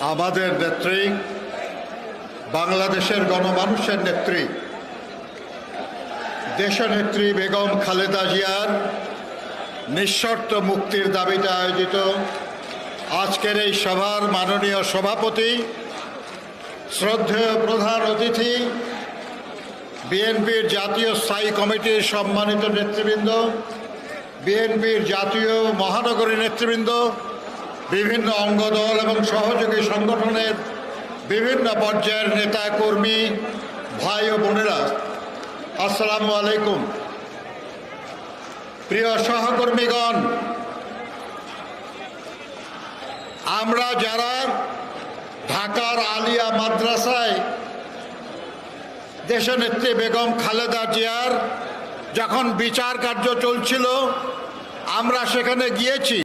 আমাদের নেত্রী, বাংলাদেশের গণমানুষের নেত্রী, দেশনেত্রী বেগম খালেদা জিয়ার নিঃশর্ত মুক্তির দাবিতে আয়োজিত আজকের এই সভার মাননীয় সভাপতি, শ্রদ্ধেয় প্রধান অতিথি, বিএনপির জাতীয় স্থায়ী কমিটির সম্মানিত নেতৃবৃন্দ, বিএনপির জাতীয় মহানগরী নেতৃবৃন্দ, বিভিন্ন অঙ্গদল এবং সহযোগী সংগঠনের বিভিন্ন পর্যায়ের নেতা কর্মী, ভাই ও বোনেরা, আসসালামু আলাইকুম। প্রিয় সহকর্মীগণ, আমরা যারা ঢাকার আলিয়া মাদ্রাসায় দেশনেত্রী বেগম খালেদা জিয়ার যখন বিচার কার্য চলছিল, আমরা সেখানে গিয়েছি।